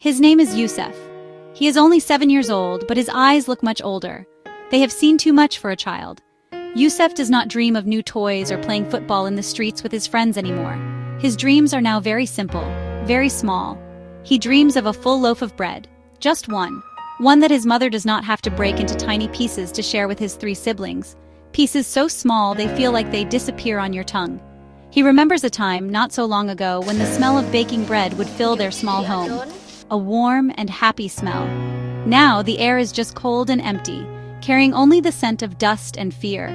His name is Yusuf. He is only 7 years old, but his eyes look much older. They have seen too much for a child. Yusuf does not dream of new toys or playing football in the streets with his friends anymore. His dreams are now very simple, very small. He dreams of a full loaf of bread, just one. One that his mother does not have to break into tiny pieces to share with his 3 siblings. Pieces so small they feel like they disappear on your tongue. He remembers a time, not so long ago, when the smell of baking bread would fill their small home. A warm and happy smell. Now the air is just cold and empty, carrying only the scent of dust and fear.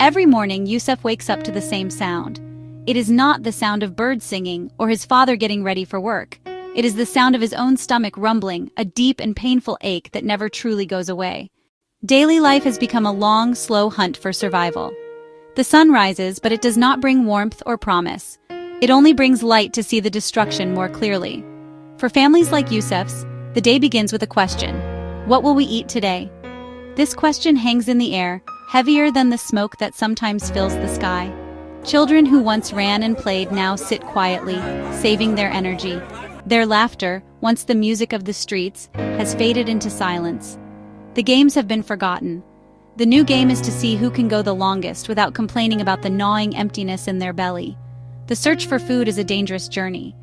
Every morning Yusuf wakes up to the same sound. It is not the sound of birds singing or his father getting ready for work. It is the sound of his own stomach rumbling, a deep and painful ache that never truly goes away. Daily life has become a long, slow hunt for survival. The sun rises, but it does not bring warmth or promise. It only brings light to see the destruction more clearly. For families like Yusuf's, the day begins with a question. What will we eat today? This question hangs in the air, heavier than the smoke that sometimes fills the sky. Children who once ran and played now sit quietly, saving their energy. Their laughter, once the music of the streets, has faded into silence. The games have been forgotten. The new game is to see who can go the longest without complaining about the gnawing emptiness in their belly. The search for food is a dangerous journey.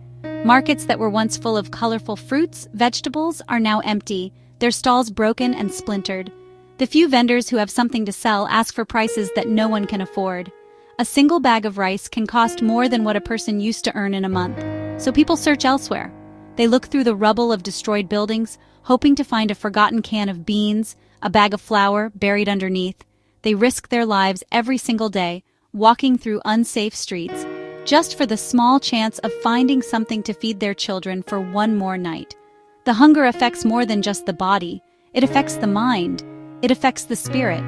Markets that were once full of colorful fruits, vegetables, are now empty, their stalls broken and splintered. The few vendors who have something to sell ask for prices that no one can afford. A single bag of rice can cost more than what a person used to earn in a month, so people search elsewhere. They look through the rubble of destroyed buildings, hoping to find a forgotten can of beans, a bag of flour buried underneath. They risk their lives every single day, walking through unsafe streets, just for the small chance of finding something to feed their children for one more night. The hunger affects more than just the body. It affects the mind. It affects the spirit.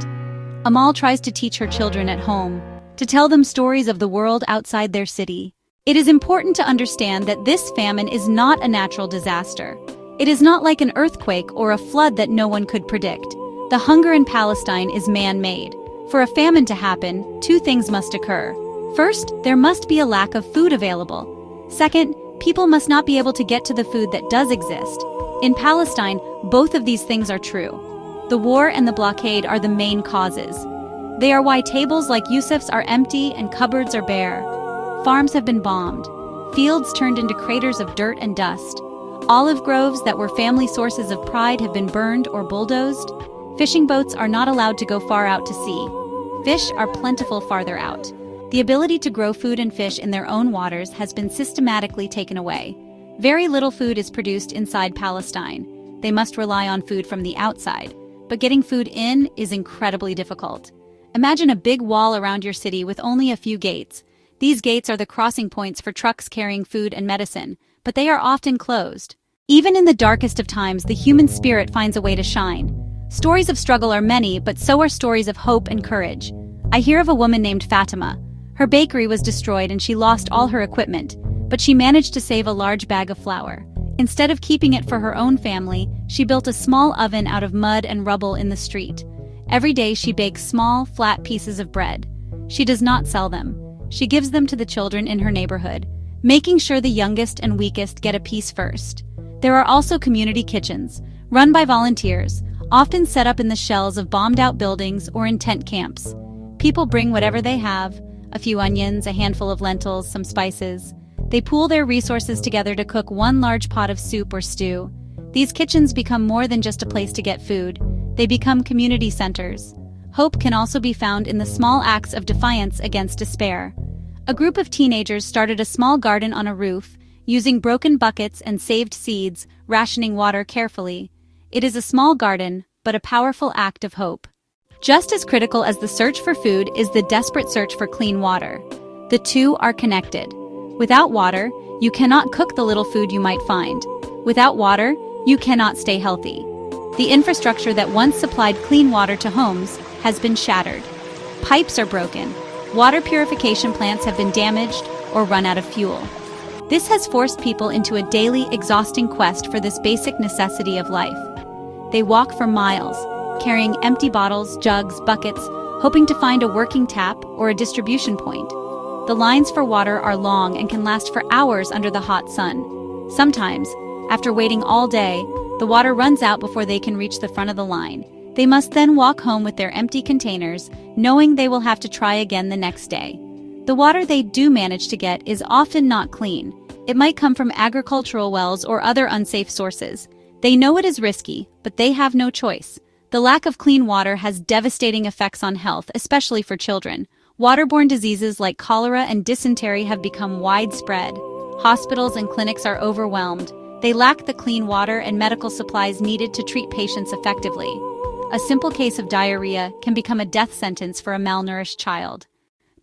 Amal tries to teach her children at home, to tell them stories of the world outside their city. It is important to understand that this famine is not a natural disaster. It is not like an earthquake or a flood that no one could predict. The hunger in Palestine is man-made. For a famine to happen, 2 things must occur. First, there must be a lack of food available. Second, people must not be able to get to the food that does exist. In Palestine, both of these things are true. The war and the blockade are the main causes. They are why tables like Yusuf's are empty and cupboards are bare. Farms have been bombed, fields turned into craters of dirt and dust. Olive groves that were family sources of pride have been burned or bulldozed. Fishing boats are not allowed to go far out to sea. Fish are plentiful farther out. The ability to grow food and fish in their own waters has been systematically taken away. Very little food is produced inside Palestine. They must rely on food from the outside, but getting food in is incredibly difficult. Imagine a big wall around your city with only a few gates. These gates are the crossing points for trucks carrying food and medicine, but they are often closed. Even in the darkest of times, the human spirit finds a way to shine. Stories of struggle are many, but so are stories of hope and courage. I hear of a woman named Fatima. Her bakery was destroyed and she lost all her equipment, but she managed to save a large bag of flour. Instead of keeping it for her own family, she built a small oven out of mud and rubble in the street. Every day she bakes small, flat pieces of bread. She does not sell them. She gives them to the children in her neighborhood, making sure the youngest and weakest get a piece first. There are also community kitchens, run by volunteers, often set up in the shells of bombed-out buildings or in tent camps. People bring whatever they have, a few onions, a handful of lentils, some spices. They pool their resources together to cook one large pot of soup or stew. These kitchens become more than just a place to get food. They become community centers. Hope can also be found in the small acts of defiance against despair. A group of teenagers started a small garden on a roof, using broken buckets and saved seeds, rationing water carefully. It is a small garden, but a powerful act of hope. Just as critical as the search for food is the desperate search for clean water. The two are connected. Without water, you cannot cook the little food you might find. Without water, you cannot stay healthy. The infrastructure that once supplied clean water to homes has been shattered. Pipes are broken. Water purification plants have been damaged or run out of fuel. This has forced people into a daily, exhausting quest for this basic necessity of life. They walk for miles, carrying empty bottles, jugs, buckets, hoping to find a working tap or a distribution point. The lines for water are long and can last for hours under the hot sun. Sometimes, After waiting all day, the water runs out before they can reach the front of the line. They must then walk home with their empty containers, knowing they will have to try again the next day. The water they do manage to get is often not clean. It might come from agricultural wells or other unsafe sources. They know it is risky, but they have no choice. The lack of clean water has devastating effects on health, especially for children. Waterborne diseases like cholera and dysentery have become widespread. Hospitals and clinics are overwhelmed. They lack the clean water and medical supplies needed to treat patients effectively. A simple case of diarrhea can become a death sentence for a malnourished child.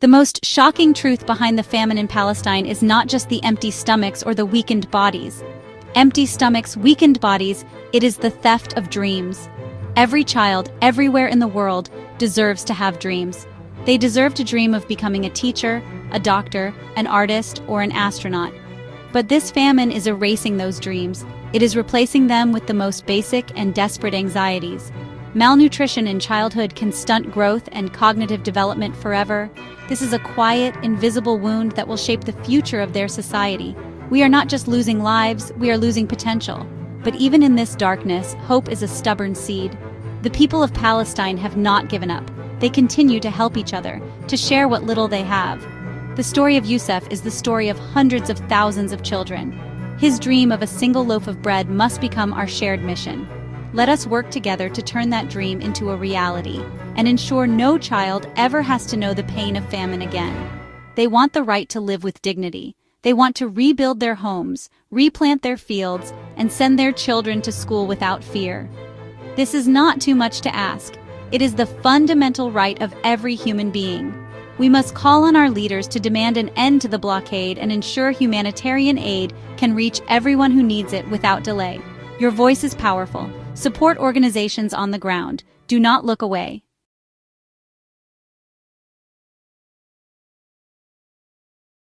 The most shocking truth behind the famine in Palestine is not just the empty stomachs or the weakened bodies. Empty stomachs, weakened bodies, it is the theft of dreams. Every child, everywhere in the world, deserves to have dreams. They deserve to dream of becoming a teacher, a doctor, an artist, or an astronaut. But this famine is erasing those dreams. It is replacing them with the most basic and desperate anxieties. Malnutrition in childhood can stunt growth and cognitive development forever. This is a quiet, invisible wound that will shape the future of their society. We are not just losing lives, we are losing potential. But even in this darkness, hope is a stubborn seed. The people of Palestine have not given up. They continue to help each other, to share what little they have. The story of Yusuf is the story of hundreds of thousands of children. His dream of a single loaf of bread must become our shared mission. Let us work together to turn that dream into a reality and ensure no child ever has to know the pain of famine again. They want the right to live with dignity. They want to rebuild their homes, replant their fields, and send their children to school without fear. This is not too much to ask. It is the fundamental right of every human being. We must call on our leaders to demand an end to the blockade and ensure humanitarian aid can reach everyone who needs it without delay. Your voice is powerful. Support organizations on the ground. Do not look away.